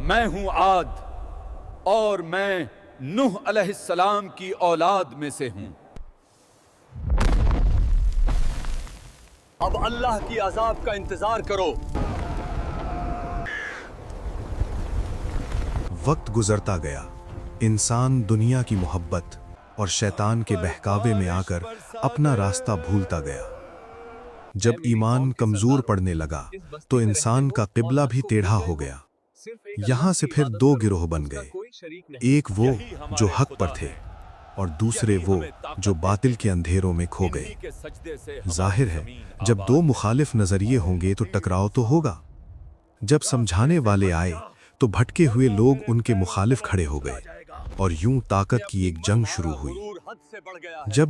میں ہوں عاد اور میں نوح علیہ السلام کی اولاد میں سے ہوں۔ اب اللہ کی عذاب کا انتظار کرو۔ وقت گزرتا گیا، انسان دنیا کی محبت اور شیطان کے بہکاوے میں آ کر اپنا راستہ بھولتا گیا۔ جب ایمان کمزور پڑنے لگا تو انسان کا قبلہ بھی ٹیڑھا ہو گیا۔ یہاں سے پھر دو گروہ بن گئے، ایک وہ جو حق پر تھے اور دوسرے وہ جو باطل کے اندھیروں میں کھو گئے۔ ظاہر ہے جب دو مخالف نظریے ہوں گے تو ٹکراؤ تو ہوگا۔ جب سمجھانے والے آئے تو بھٹکے ہوئے لوگ ان کے مخالف کھڑے ہو گئے اور یوں طاقت کی ایک جنگ شروع ہوئی۔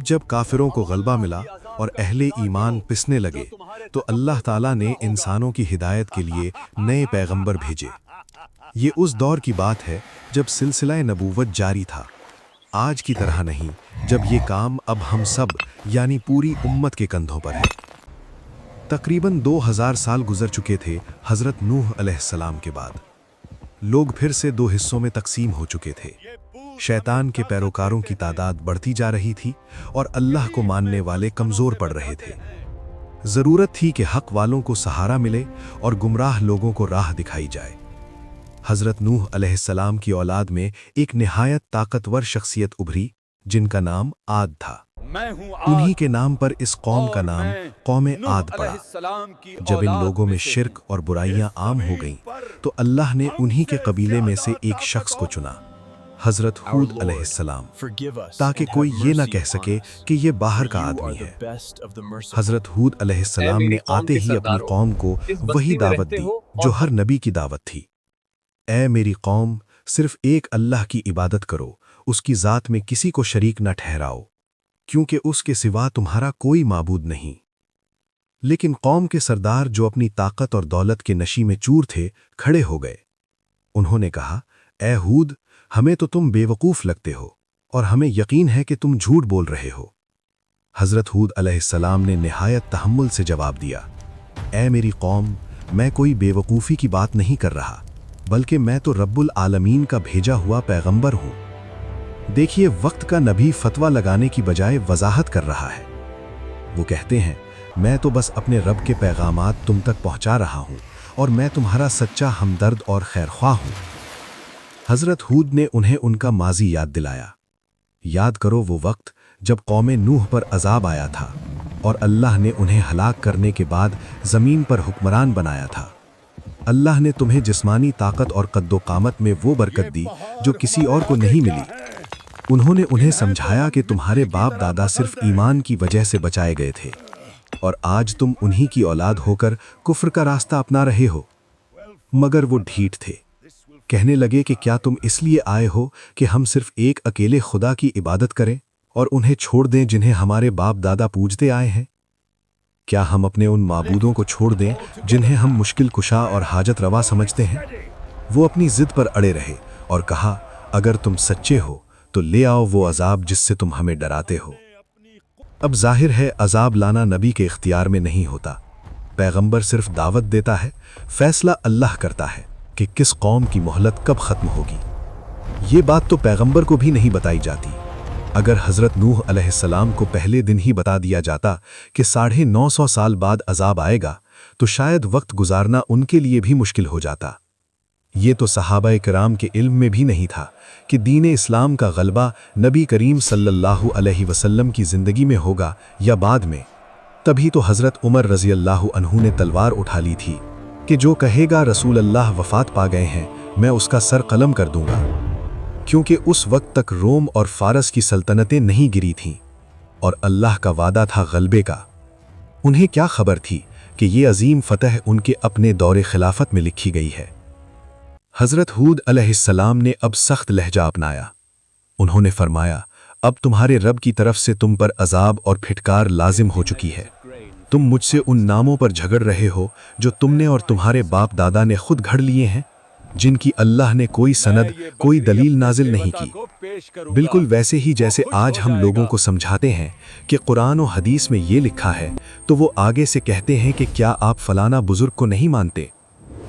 جب کافروں کو غلبہ ملا اور اہل ایمان پسنے لگے تو اللہ تعالیٰ نے انسانوں کی ہدایت کے لیے نئے پیغمبر بھیجے۔ یہ اس دور کی بات ہے جب سلسلہ نبوت جاری تھا، آج کی طرح نہیں جب یہ کام اب ہم سب یعنی پوری امت کے کندھوں پر ہے۔ تقریباً 2000 سال گزر چکے تھے حضرت نوح علیہ السلام کے بعد۔ لوگ پھر سے دو حصوں میں تقسیم ہو چکے تھے۔ شیطان کے پیروکاروں کی تعداد بڑھتی جا رہی تھی اور اللہ کو ماننے والے کمزور پڑ رہے تھے۔ ضرورت تھی کہ حق والوں کو سہارا ملے اور گمراہ لوگوں کو راہ دکھائی جائے۔ حضرت نوح علیہ السلام کی اولاد میں ایک نہایت طاقتور شخصیت ابھری جن کا نام عاد تھا۔ انہی کے نام پر اس قوم کا نام قوم عاد پڑا۔ جب ان لوگوں میں شرک اور برائیاں عام ہو گئیں تو اللہ نے انہی کے قبیلے میں سے ایک شخص کو چنا، حضرت ہود علیہ السلام، تاکہ کوئی یہ نہ کہہ سکے کہ یہ باہر کا آدمی ہے۔ حضرت ہود علیہ السلام نے آتے ہی اپنی قوم کو وہی دعوت دی جو ہر نبی کی دعوت تھی۔ اے میری قوم، صرف ایک اللہ کی عبادت کرو، اس کی ذات میں کسی کو شریک نہ ٹھہراؤ، کیونکہ اس کے سوا تمہارا کوئی معبود نہیں۔ لیکن قوم کے سردار جو اپنی طاقت اور دولت کے نشے میں چور تھے کھڑے ہو گئے۔ انہوں نے کہا، اے ہود، ہمیں تو تم بے وقوف لگتے ہو اور ہمیں یقین ہے کہ تم جھوٹ بول رہے ہو۔ حضرت ہود علیہ السلام نے نہایت تحمل سے جواب دیا، اے میری قوم، میں کوئی بے وقوفی کی بات نہیں کر رہا، بلکہ میں تو رب العالمین کا بھیجا ہوا پیغمبر ہوں۔ دیکھیے، وقت کا نبی فتویٰ لگانے کی بجائے وضاحت کر رہا ہے۔ وہ کہتے ہیں، میں تو بس اپنے رب کے پیغامات تم تک پہنچا رہا ہوں اور میں تمہارا سچا ہمدرد اور خیرخواہ ہوں۔ حضرت ہود نے انہیں ان کا ماضی یاد دلایا۔ یاد کرو وہ وقت جب قوم نوح پر عذاب آیا تھا اور اللہ نے انہیں ہلاک کرنے کے بعد زمین پر حکمران بنایا تھا۔ اللہ نے تمہیں جسمانی طاقت اور قد و قامت میں وہ برکت دی جو کسی اور کو نہیں ملی۔ انہوں نے انہیں سمجھایا کہ تمہارے باپ دادا صرف ایمان کی وجہ سے بچائے گئے تھے اور آج تم انہی کی اولاد ہو کر کفر کا راستہ اپنا رہے ہو۔ مگر وہ ڈھیٹ تھے، کہنے لگے کہ کیا تم اس لیے آئے ہو کہ ہم صرف ایک اکیلے خدا کی عبادت کریں اور انہیں چھوڑ دیں جنہیں ہمارے باپ دادا پوجتے آئے ہیں؟ کیا ہم اپنے ان معبودوں کو چھوڑ دیں جنہیں ہم مشکل کشا اور حاجت روا سمجھتے ہیں؟ وہ اپنی ضد پر اڑے رہے اور کہا، اگر تم سچے ہو تو لے آؤ وہ عذاب جس سے تم ہمیں ڈراتے ہو۔ اب ظاہر ہے عذاب لانا نبی کے اختیار میں نہیں ہوتا، پیغمبر صرف دعوت دیتا ہے، فیصلہ اللہ کرتا ہے کہ کس قوم کی مہلت کب ختم ہوگی۔ یہ بات تو پیغمبر کو بھی نہیں بتائی جاتی۔ اگر حضرت نوح علیہ السلام کو پہلے دن ہی بتا دیا جاتا کہ 950 سال بعد عذاب آئے گا تو شاید وقت گزارنا ان کے لیے بھی مشکل ہو جاتا۔ یہ تو صحابہ کرام کے علم میں بھی نہیں تھا کہ دین اسلام کا غلبہ نبی کریم صلی اللہ علیہ وسلم کی زندگی میں ہوگا یا بعد میں۔ تبھی تو حضرت عمر رضی اللہ عنہ نے تلوار اٹھا لی تھی کہ جو کہے گا رسول اللہ وفات پا گئے ہیں، میں اس کا سر قلم کر دوں گا، کیونکہ اس وقت تک روم اور فارس کی سلطنتیں نہیں گری تھیں اور اللہ کا وعدہ تھا غلبے کا۔ انہیں کیا خبر تھی کہ یہ عظیم فتح ان کے اپنے دور خلافت میں لکھی گئی ہے۔ حضرت ہود علیہ السلام نے اب سخت لہجہ اپنایا۔ انہوں نے فرمایا، اب تمہارے رب کی طرف سے تم پر عذاب اور پھٹکار لازم ہو چکی ہے۔ تم مجھ سے ان ناموں پر جھگڑ رہے ہو جو تم نے اور تمہارے باپ دادا نے خود گھڑ لیے ہیں، جن کی اللہ نے کوئی سند، کوئی دلیل نازل نہیں کی۔ بالکل ویسے ہی جیسے آج ہم لوگوں کو سمجھاتے ہیں کہ قرآن و حدیث میں یہ لکھا ہے تو وہ آگے سے کہتے ہیں کہ کیا آپ فلانا بزرگ کو نہیں مانتے؟